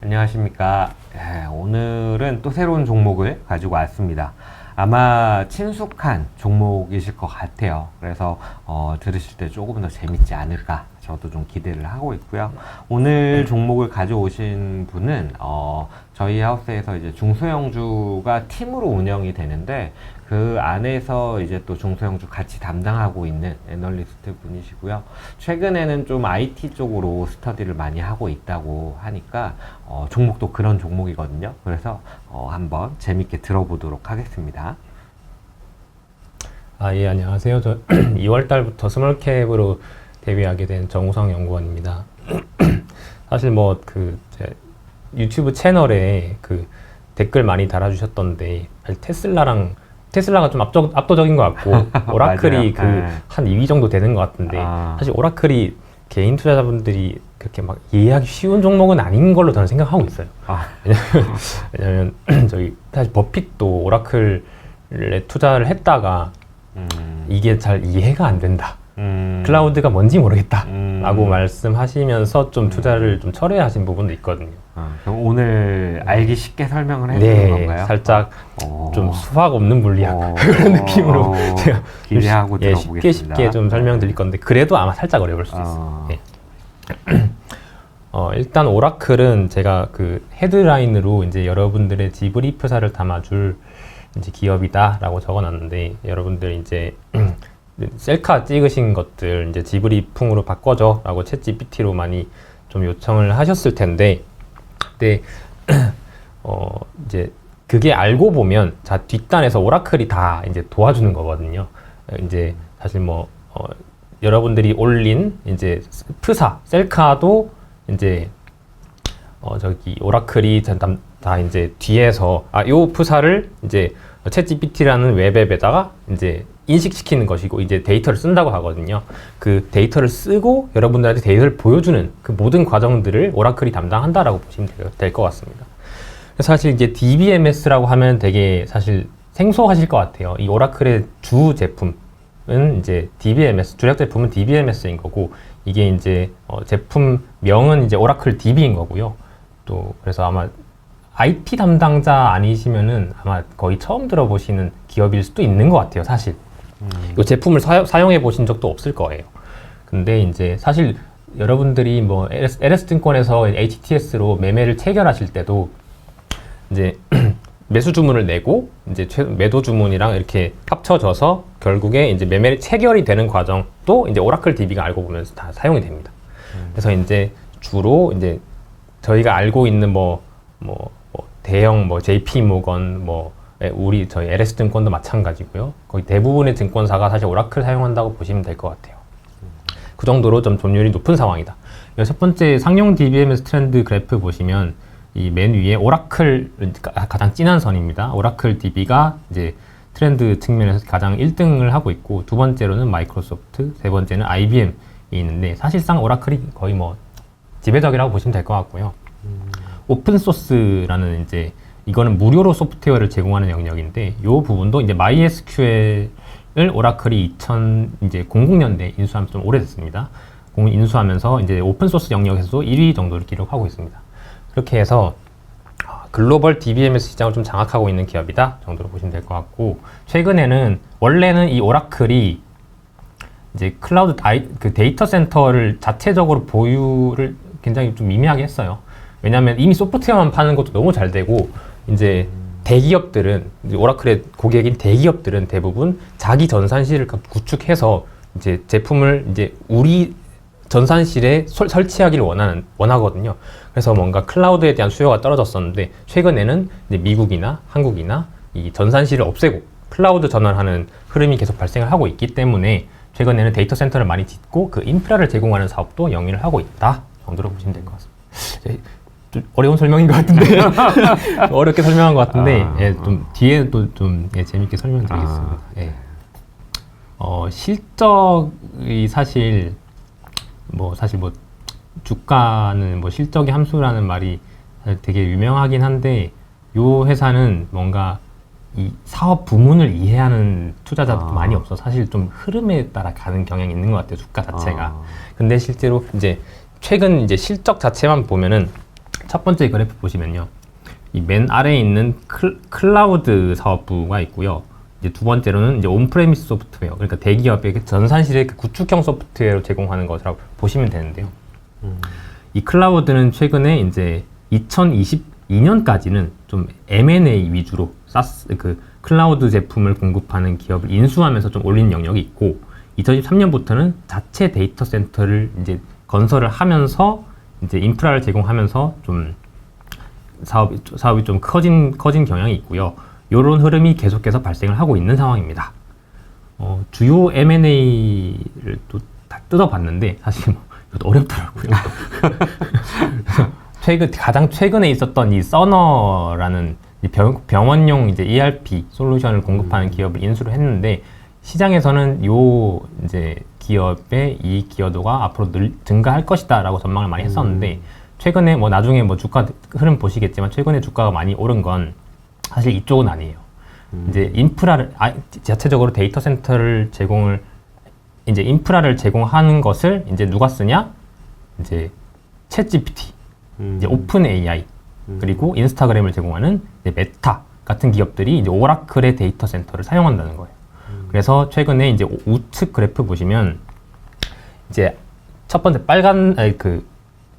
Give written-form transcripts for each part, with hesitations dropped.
안녕하십니까. 오늘은 또 새로운 종목을 가지고 왔습니다. 아마 친숙한 종목이실 것 같아요. 그래서 들으실 때 조금 더 재밌지 않을까 저도 좀 기대를 하고 있고요. 오늘 종목을 가져오신 분은 저희 하우스에서 이제 중소형주가 팀으로 운영이 되는데 그 안에서 이제 또 중소형주 같이 담당하고 있는 애널리스트 분이시고요. 최근에는 좀 IT 쪽으로 스터디를 많이 하고 있다고 하니까 종목도 그런 종목이거든요. 그래서 한번 재밌게 들어보도록 하겠습니다. 예, 안녕하세요. 저 2월 달부터 스몰캡으로 데뷔하게 된 정우성 연구원입니다. 사실 제 유튜브 채널에 댓글 많이 달아주셨던데, 사실 테슬라가 좀 압도적인 것 같고, 오라클이 한 2위 정도 되는 것 같은데, 사실 오라클이 개인 투자자분들이 그렇게 막 이해하기 쉬운 종목은 아닌 걸로 저는 생각하고 있어요. 왜냐면 저희 사실 버핏도 오라클에 투자를 했다가 이게 잘 이해가 안 된다. 클라우드가 뭔지 모르겠다. 라고 말씀하시면서 좀 투자를 좀 철회하신 부분도 있거든요. 그럼 오늘 알기 쉽게 설명을 해주는 건가요? 살짝 좀 수학 없는 물리학 그런 느낌으로 제가 기대하고 들어보겠습니다. 쉽게 좀 설명드릴 건데 그래도 아마 살짝 어려울 수 있어요. 일단 오라클은 제가 헤드라인으로 이제 여러분들의 지브리프사를 담아줄 이제 기업이다라고 적어놨는데, 여러분들 이제 셀카 찍으신 것들 이제 지브리풍으로 바꿔줘라고 챗 GPT로 많이 좀 요청을 하셨을 텐데, 근데 이제 그게 알고 보면 뒷단에서 오라클이 다 이제 도와주는 거거든요. 이제 사실 여러분들이 올린 이제 프사 셀카도 이제 저기 오라클이 다 이제 뒤에서 요 프사를 이제 챗 GPT라는 웹앱에다가 이제 인식시키는 것이고 이제 데이터를 쓴다고 하거든요. 그 데이터를 쓰고 여러분들한테 데이터를 보여주는 그 모든 과정들을 오라클이 담당한다라고 보시면 될 것 같습니다. 사실 이제 DBMS라고 하면 되게 사실 생소하실 것 같아요. 이 오라클의 주 제품은 이제 DBMS, 주력 제품은 DBMS인 거고, 이게 이제 제품명은 이제 오라클 DB인 거고요. 또 그래서 아마 IT 담당자 아니시면은 아마 거의 처음 들어보시는 기업일 수도 있는 것 같아요, 사실. 이 제품을 사용해 보신 적도 없을 거예요. 근데 이제 사실 여러분들이 LS증권에서 HTS로 매매를 체결하실 때도 이제 매수 주문을 내고 이제 매도 주문이랑 이렇게 합쳐져서 결국에 이제 매매 체결이 되는 과정도 이제 오라클 DB가 알고 보면서 다 사용이 됩니다. 그래서 이제 주로 이제 저희가 알고 있는 대형 JP 모건 저희 LS증권도 마찬가지고요. 거의 대부분의 증권사가 사실 오라클 사용한다고 보시면 될 것 같아요. 그 정도로 좀 점유율이 높은 상황이다. 첫 번째 상용 DBMS 트렌드 그래프 보시면 이 맨 위에 오라클 가장 진한 선입니다. 오라클 DB가 이제 트렌드 측면에서 가장 1등을 하고 있고, 두 번째로는 마이크로소프트, 세 번째는 IBM이 있는데, 사실상 오라클이 거의 지배적이라고 보시면 될 것 같고요. 오픈소스라는 이제 이거는 무료로 소프트웨어를 제공하는 영역인데, 이 부분도 이제 MySQL을 오라클이 2000년대 인수하면서 좀 오래됐습니다. 인수하면서 이제 오픈소스 영역에서도 1위 정도를 기록하고 있습니다. 그렇게 해서 글로벌 DBMS 시장을 좀 장악하고 있는 기업이다 정도로 보시면 될 것 같고, 최근에는 원래는 이 오라클이 이제 클라우드 데이터 센터를 자체적으로 보유를 굉장히 좀 미미하게 했어요. 왜냐하면 이미 소프트웨어만 파는 것도 너무 잘 되고, 이제 대기업들은, 이제 오라클의 고객인 대기업들은 대부분 자기 전산실을 구축해서 이제 제품을 이제 우리 전산실에 설치하기를 원하거든요. 그래서 뭔가 클라우드에 대한 수요가 떨어졌었는데, 최근에는 이제 미국이나 한국이나 이 전산실을 없애고 클라우드 전환하는 흐름이 계속 발생을 하고 있기 때문에, 최근에는 데이터 센터를 많이 짓고 그 인프라를 제공하는 사업도 영위를 하고 있다 정도로 보시면 될 것 같습니다. 좀 어려운 설명인 것 같은데 어렵게 설명한 것 같은데 좀 뒤에 또 좀 재밌게 설명드리겠습니다. 실적이 사실 주가는 실적의 함수라는 말이 되게 유명하긴 한데, 요 회사는 뭔가 이 사업 부문을 이해하는 투자자도 많이 없어. 사실 좀 흐름에 따라 가는 경향이 있는 것 같아요, 주가 자체가. 근데 실제로 이제 최근 이제 실적 자체만 보면은 첫 번째 그래프 보시면요. 이 맨 아래에 있는 클라우드 사업부가 있고요. 이제 두 번째로는 이제 온프레미스 소프트웨어, 그러니까 대기업의 전산실의 그 구축형 소프트웨어를 제공하는 것이라고 보시면 되는데요. 이 클라우드는 최근에 이제 2022년까지는 좀 M&A 위주로 사스 그 클라우드 제품을 공급하는 기업을 인수하면서 좀 올린 영역이 있고, 2023년부터는 자체 데이터 센터를 이제 건설을 하면서 이제 인프라를 제공하면서 좀 사업이 좀 커진 경향이 있고요. 이런 흐름이 계속해서 발생을 하고 있는 상황입니다. 주요 M&A를 또 다 뜯어봤는데 사실 뭐 이것도 어렵더라고요. 가장 최근에 있었던 이 서너라는 병원용 이제 ERP 솔루션을 공급하는 기업을 인수를 했는데, 시장에서는 요 이제 기업의 이익 기여도가 앞으로 증가할 것이다라고 전망을 많이 했었는데, 최근에 뭐 나중에 뭐 주가 흐름 보시겠지만 최근에 주가가 많이 오른 건 사실 이쪽은 아니에요. 이제 인프라를 자체적으로 데이터 센터를 이제 인프라를 제공하는 것을 이제 누가 쓰냐? 이제 챗GPT, 이제 오픈 AI, 그리고 인스타그램을 제공하는 이제 메타 같은 기업들이 이제 오라클의 데이터 센터를 사용한다는 거예요. 그래서 최근에 이제 우측 그래프 보시면 이제 첫 번째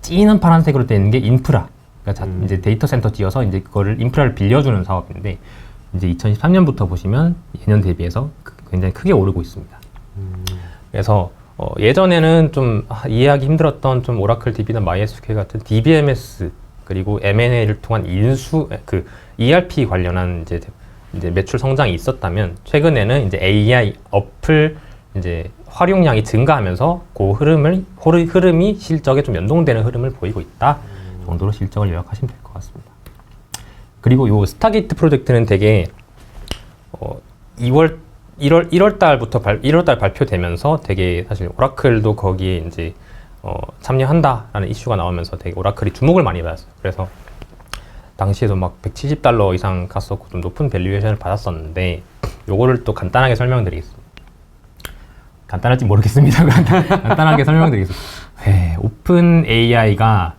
진한 파란색으로 되어 있는 게 인프라. 그러니까 이제 데이터 센터 지어서 이제 그거를 인프라를 빌려주는 사업인데, 이제 2023년부터 보시면 예년 대비해서 굉장히 크게 오르고 있습니다. 그래서 예전에는 좀 이해하기 힘들었던 좀 오라클 DB나 MySQL 같은 DBMS 그리고 M&A를 통한 ERP 관련한 이제 매출 성장이 있었다면, 최근에는 이제 AI 어플 이제 활용량이 증가하면서 그 흐름이 실적에 좀 연동되는 흐름을 보이고 있다 정도로 실적을 요약하시면 될 것 같습니다. 그리고 요 스타게이트 프로젝트는 되게 1월 달 발표되면서 되게 사실 오라클도 거기에 이제 참여한다라는 이슈가 나오면서 되게 오라클이 주목을 많이 받았어요. 그래서 당시에도 막 $170 이상 갔었고 좀 높은 밸류에이션을 받았었는데, 요거를 또 간단하게 설명드리겠습니다. 간단할지 모르겠습니다. 간단하게 설명드리겠습니다. 오픈 AI가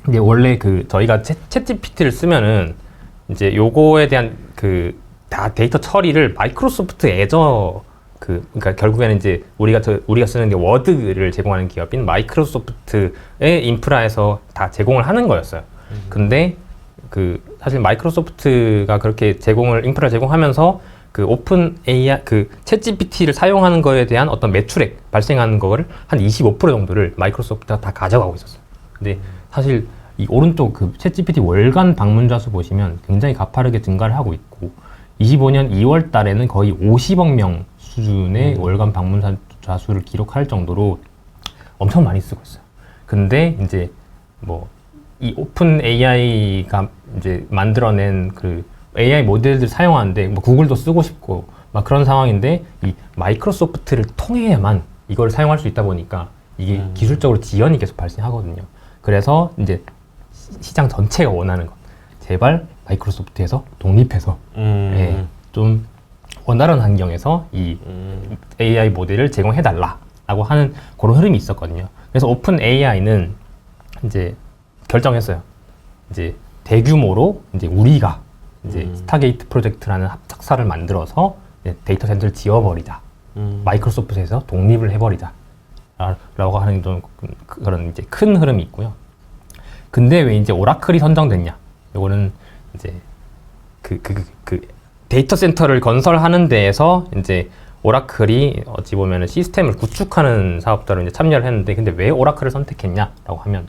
이제 원래 저희가 챗GPT를 쓰면은 이제 요거에 대한 다 데이터 처리를 마이크로소프트 애저 그러니까 결국에는 이제 우리가 쓰는 게 워드를 제공하는 기업인 마이크로소프트의 인프라에서 다 제공을 하는 거였어요. 근데 사실 마이크로소프트가 그렇게 인프라 제공하면서 오픈 AI 챗GPT를 사용하는 거에 대한 어떤 매출액 발생하는 거를 한 25% 정도를 마이크로소프트가 다 가져가고 있었어요. 근데 사실 이 오른쪽 챗GPT 월간 방문자 수 보시면 굉장히 가파르게 증가를 하고 있고, 25년 2월 달에는 거의 50억 명 수준의 월간 방문자 수를 기록할 정도로 엄청 많이 쓰고 있어요. 근데 이제 이 오픈 AI가 이제 만들어낸 AI 모델들 사용하는데 구글도 쓰고 싶고 막 그런 상황인데, 이 마이크로소프트를 통해야만 이걸 사용할 수 있다 보니까 이게 기술적으로 지연이 계속 발생하거든요. 그래서 이제 시장 전체가 원하는 것, 제발 마이크로소프트에서 독립해서 좀 원활한 환경에서 이 AI 모델을 제공해달라라고 하는 그런 흐름이 있었거든요. 그래서 오픈 AI는 이제 결정했어요. 이제 대규모로 이제 우리가 이제 스타게이트 프로젝트라는 합작사를 만들어서 데이터 센터를 지어버리자. 마이크로소프트에서 독립을 해버리자. 라고 하는 좀 그런 이제 큰 흐름이 있고요. 근데 왜 이제 오라클이 선정됐냐? 이거는 이제 데이터 센터를 건설하는 데에서 이제 오라클이 어찌 보면은 시스템을 구축하는 사업자로 이제 참여를 했는데, 근데 왜 오라클을 선택했냐라고 하면,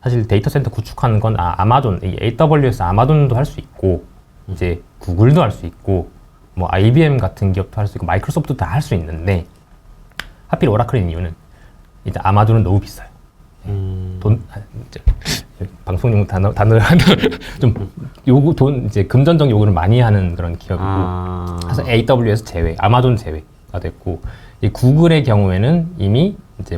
사실 데이터 센터 구축하는 건 아마존, AWS 아마존도 할 수 있고, 이제 구글도 할 수 있고, 뭐 IBM 같은 기업도 할 수 있고, 마이크로소프트도 다 할 수 있는데, 하필 오라클인 이유는 이제 아마존은 너무 비싸요. 방송용 단어 좀 이제 금전적 요구를 많이 하는 그런 기업이고, 그래서 AWS 제외, 아마존 제외가 됐고, 이 구글의 경우에는 이미 이제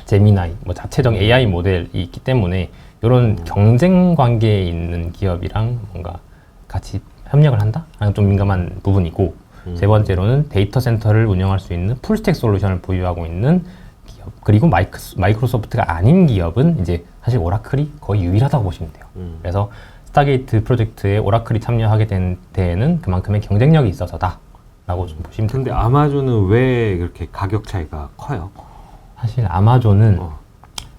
제미나이, 자체적 AI 모델이 있기 때문에 이런 경쟁 관계에 있는 기업이랑 뭔가 같이 협력을 한다? 하는 좀 민감한 부분이고, 세 번째로는 데이터 센터를 운영할 수 있는 풀스택 솔루션을 보유하고 있는 기업 그리고 마이크로소프트가 아닌 기업은 이제 사실 오라클이 거의 유일하다고 보시면 돼요. 그래서 스타게이트 프로젝트에 오라클이 참여하게 된 데에는 그만큼의 경쟁력이 있어서다라고 좀 보시면 근데 됩니다. 아마존은 왜 그렇게 가격 차이가 커요? 사실 아마존은 어.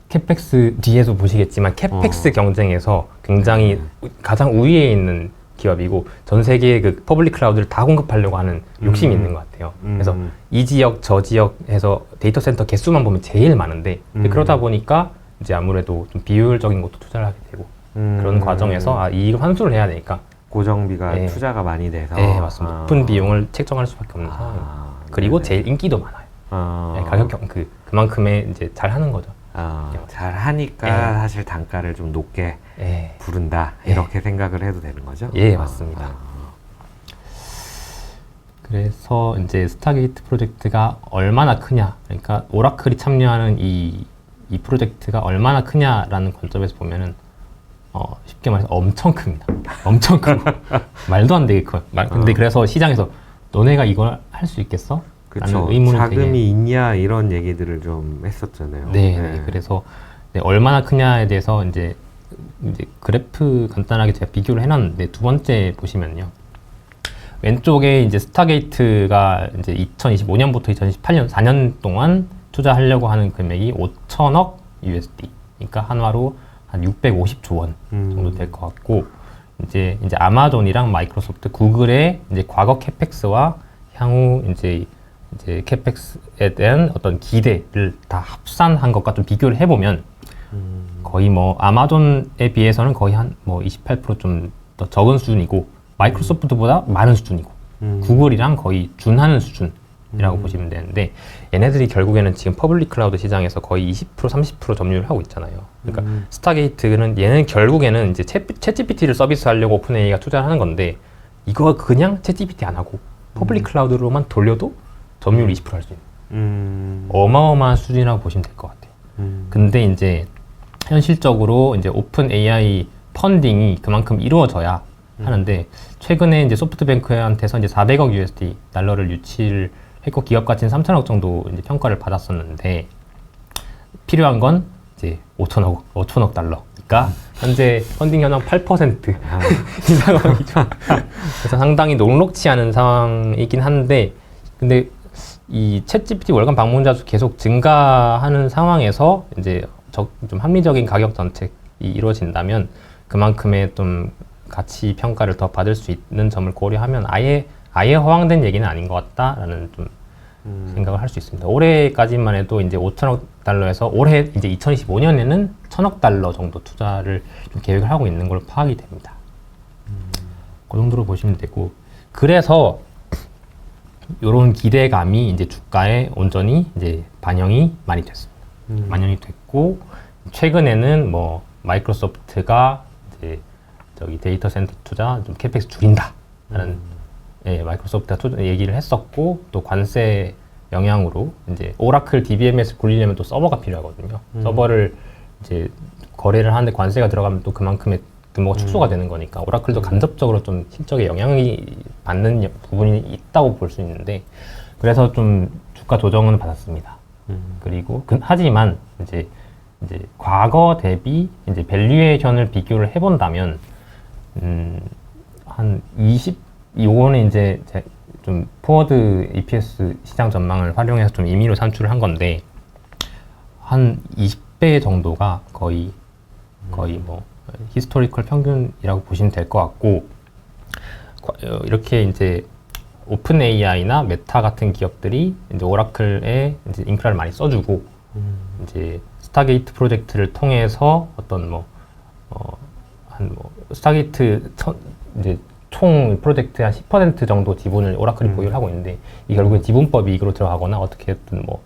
캐펙스 뒤에서 보시겠지만 캐펙스 경쟁에서 굉장히 가장 우위에 있는 기업이고 전 세계의 그 퍼블릭 클라우드를 다 공급하려고 하는 욕심이 있는 것 같아요. 그래서 이 지역 저 지역에서 데이터 센터 개수만 보면 제일 많은데 그러다 보니까 이제 아무래도 좀 비효율적인 것도 투자를 하게 되고 그런 과정에서 이익을 환수를 해야 되니까 고정비가 네. 투자가 많이 돼서 네 맞습니다. 높은 비용을 책정할 수밖에 없는 상황. 그리고 네네. 제일 인기도 많아요. 네, 가격 그만큼의 이제 잘 하는 거죠. 잘 하니까 네. 사실 단가를 좀 높게 예, 부른다 네. 이렇게 생각을 해도 되는 거죠? 예 맞습니다. 그래서 이제 스타게이트 프로젝트가 얼마나 크냐, 그러니까 오라클이 참여하는 이 프로젝트가 얼마나 크냐라는 관점에서 보면은 쉽게 말해서 엄청 큽니다. 엄청 크고 말도 안 되게 커요. 근데 그래서 시장에서 너네가 이걸 할 수 있겠어? 라는 그렇죠. 의문을 자금이 되게 있냐 이런 얘기들을 좀 했었잖아요. 네. 그래서 네, 얼마나 크냐에 대해서 이제 그래프 간단하게 제가 비교를 해놨는데 두 번째 보시면요. 왼쪽에 이제 스타게이트가 이제 2025년부터 2018년 4년 동안 투자하려고 하는 금액이 5천억 USD. 그러니까 한화로 한 650조 원 정도 될 것 같고 이제 아마존이랑 마이크로소프트, 구글의 이제 과거 캐펙스와 향후 이제 캐펙스에 대한 어떤 기대를 다 합산한 것과 좀 비교를 해보면 거의 뭐 아마존에 비해서는 거의 한 뭐 28% 좀 더 적은 수준이고 마이크로소프트보다 많은 수준이고 구글이랑 거의 준하는 수준이라고 보시면 되는데 얘네들이 결국에는 지금 퍼블릭 클라우드 시장에서 거의 20% 30% 점유율을 하고 있잖아요. 그러니까 스타게이트는 얘는 결국에는 이제 챗GPT를 서비스하려고 오픈AI가 투자를 하는 건데 이거 그냥 챗GPT 안 하고 퍼블릭 클라우드로만 돌려도 점유율 20%할 수 있는 어마어마한 수준이라고 보시면 될 것 같아요. 근데 이제 현실적으로 이제 오픈 AI 펀딩이 그만큼 이루어져야 하는데 최근에 이제 소프트뱅크한테서 이제 400억 USD 달러를 유치를 했고 기업 가치는 3천억 정도 이제 평가를 받았었는데 필요한 이제 5천억 달러. 그러니까 현재 펀딩 현황 8% 이 상황이죠. 그래서 상당히 녹록치 않은 상황이긴 한데 근데 이 챗GPT 월간 방문자 수 계속 증가하는 상황에서 이제 좀 합리적인 가격 정책이 이루어진다면 그만큼의 좀 가치 평가를 더 받을 수 있는 점을 고려하면 아예 허황된 얘기는 아닌 것 같다라는 좀 생각을 할 수 있습니다. 올해까지만 해도 이제 5천억 달러에서 올해 이제 2025년에는 1,000억 달러 정도 투자를 좀 계획을 하고 있는 걸로 파악이 됩니다. 그 정도로 보시면 되고 그래서 이런 기대감이 이제 주가에 온전히 이제 반영이 많이 됐습니다. 반영이 됐고 최근에는 뭐 마이크로소프트가 이제 데이터 센터 투자 좀 캐펙스 줄인다라는 마이크로소프트가 얘기를 했었고 또 관세 영향으로 이제 오라클 DBMS 굴리려면 또 서버가 필요하거든요. 서버를 이제 거래를 하는데 관세가 들어가면 또 그만큼의 규모가 축소가 되는 거니까 오라클도 간접적으로 좀 실적에 영향이 받는 부분이 있다고 볼 수 있는데 그래서 좀 주가 조정은 받았습니다. 그리고 하지만 이제 과거 대비 이제 밸류에이션을 비교를 해본다면 한 요거는 이제 좀 포워드 EPS 시장 전망을 활용해서 좀 임의로 산출을 한 건데 한 20배 정도가 거의 뭐 히스토리컬 평균이라고 보시면 될 것 같고 이렇게 이제 오픈 AI나 메타 같은 기업들이 이제 오라클에 이제 인프라를 많이 써주고 이제 스타게이트 프로젝트를 통해서 어떤 스타게이트 이제 총 프로젝트의 한 10% 정도 지분을 오라클이 보유를 하고 있는데 이 결국엔 지분법 이익으로 들어가거나 어떻게든 뭐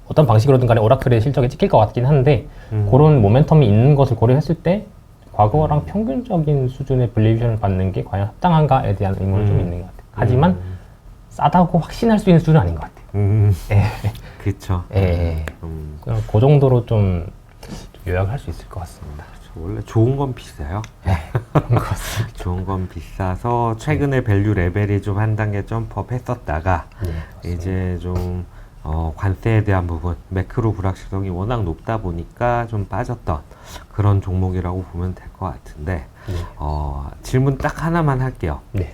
어떤 방식으로든 간에 오라클의 실적에 찍힐 것 같긴 한데 그런 모멘텀이 있는 것을 고려했을 때 과거랑 평균적인 수준의 밸류에이션을 받는 게 과연 합당한가에 대한 의문이 좀 있는 것 같아요. 하지만 싸다고 확신할 수 있는 수준은 아닌 것 같아요. 그렇죠. 그냥 그 정도로 좀 요약할 수 있을 것 같습니다. 원래 좋은 건 비싸요. 그런 것 같습니다. 좋은 건 비싸서 최근에 밸류 레벨이 좀 한 단계 점프업 했었다가 이제 좀 관세에 대한 부분, 매크로 불확실성이 워낙 높다 보니까 좀 빠졌던 그런 종목이라고 보면 될 것 같은데, 네. 질문 딱 하나만 할게요. 네.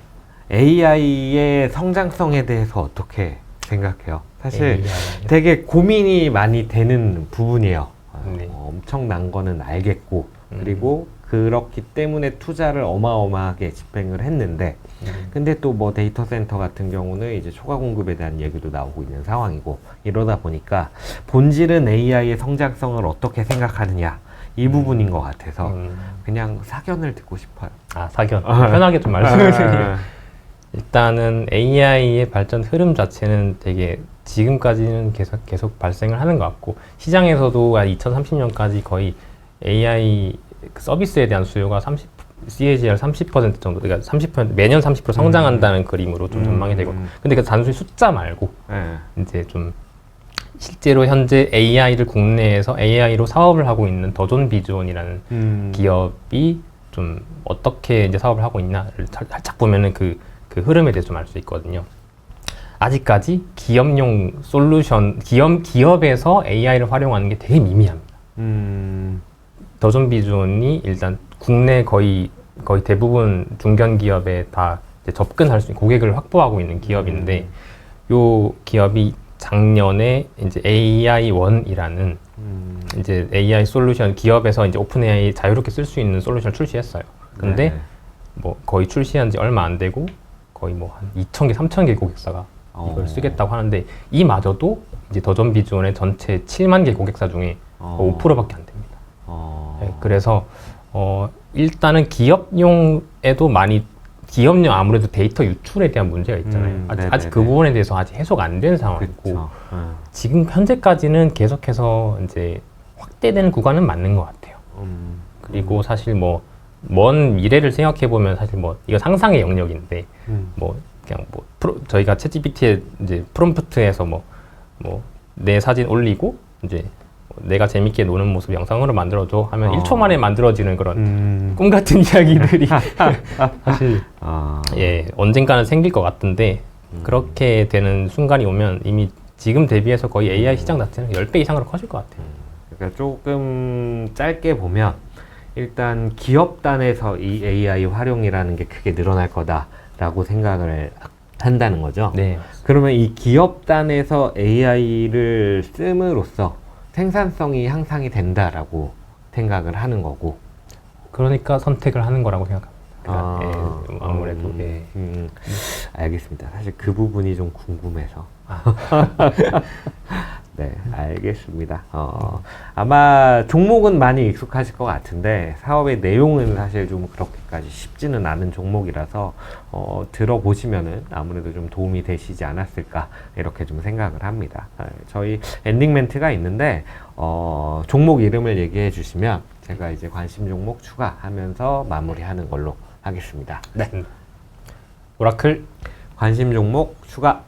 AI의 성장성에 대해서 어떻게 생각해요? 사실 AI. 되게 고민이 많이 되는 부분이에요. 네. 엄청난 거는 알겠고, 그리고 그렇기 때문에 투자를 어마어마하게 집행을 했는데, 근데 또 뭐 데이터 센터 같은 경우는 이제 초과 공급에 대한 얘기도 나오고 있는 상황이고, 이러다 보니까 본질은 AI의 성장성을 어떻게 생각하느냐, 이 부분인 것 같아서 그냥 사견을 듣고 싶어요. 사견. 편하게 좀 말씀을 드리면 일단은 AI의 발전 흐름 자체는 되게 지금까지는 계속 발생을 하는 것 같고, 시장에서도 2030년까지 거의 AI 서비스에 대한 수요가 CAGR 30% 정도, 그러니까 30% 매년 30% 성장한다는 그림으로 좀 전망이 되고, 근데 그 단순히 숫자 말고 이제 좀 실제로 현재 AI를 국내에서 AI로 사업을 하고 있는 더존 비주원이라는 기업이 좀 어떻게 이제 사업을 하고 있나를 살짝 보면은 그 흐름에 대해서 좀 알 수 있거든요. 아직까지 기업용 솔루션, 기업에서 AI를 활용하는 게 되게 미미합니다. 더존 비주원이 일단 국내 거의 대부분 중견 기업에 다 이제 접근할 수 있는 고객을 확보하고 있는 기업인데, 요 기업이 작년에 이제 AI1이라는 이제 AI 솔루션, 기업에서 이제 오픈 AI 자유롭게 쓸 수 있는 솔루션을 출시했어요. 근데 네. 뭐 거의 출시한 지 얼마 안 되고 거의 뭐 한 2,000개, 3,000개 고객사가 이걸 쓰겠다고 하는데, 이마저도 이제 더존 비주원의 전체 7만 개 고객사 중에 5%밖에 안 됩니다. 네, 그래서 일단은 기업용에도 기업용 아무래도 데이터 유출에 대한 문제가 있잖아요. 아직 그 부분에 대해서 아직 해소가 안 된 상황이고, 지금 현재까지는 계속해서 이제 확대되는 구간은 맞는 것 같아요. 그리고 사실 뭐 먼 미래를 생각해 보면 사실 뭐 이거 상상의 영역인데, 뭐 그냥 뭐 저희가 챗GPT에 이제 프롬프트에서 뭐 내 사진 올리고 이제 내가 재밌게 노는 모습 영상으로 만들어줘 하면 1초 만에 만들어지는 그런 꿈 같은 이야기들이 사실 예, 언젠가는 생길 것 같은데, 그렇게 되는 순간이 오면 이미 지금 대비해서 거의 AI 시장 자체는 10배 이상으로 커질 것 같아요. 그러니까 조금 짧게 보면 일단 기업단에서 이 AI 활용이라는 게 크게 늘어날 거다라고 생각을 한다는 거죠. 네. 그러면 이 기업단에서 AI를 씀으로써 생산성이 향상이 된다라고 생각을 하는 거고. 그러니까 선택을 하는 거라고 생각합니다. 예, 아무래도. 알겠습니다. 사실 그 부분이 좀 궁금해서. 네, 알겠습니다. 아마 종목은 많이 익숙하실 것 같은데 사업의 내용은 사실 좀 그렇게까지 쉽지는 않은 종목이라서 들어보시면은 아무래도 좀 도움이 되시지 않았을까 이렇게 좀 생각을 합니다. 저희 엔딩 멘트가 있는데 종목 이름을 얘기해 주시면 제가 이제 관심 종목 추가하면서 마무리하는 걸로 하겠습니다. 네. 오라클 관심 종목 추가.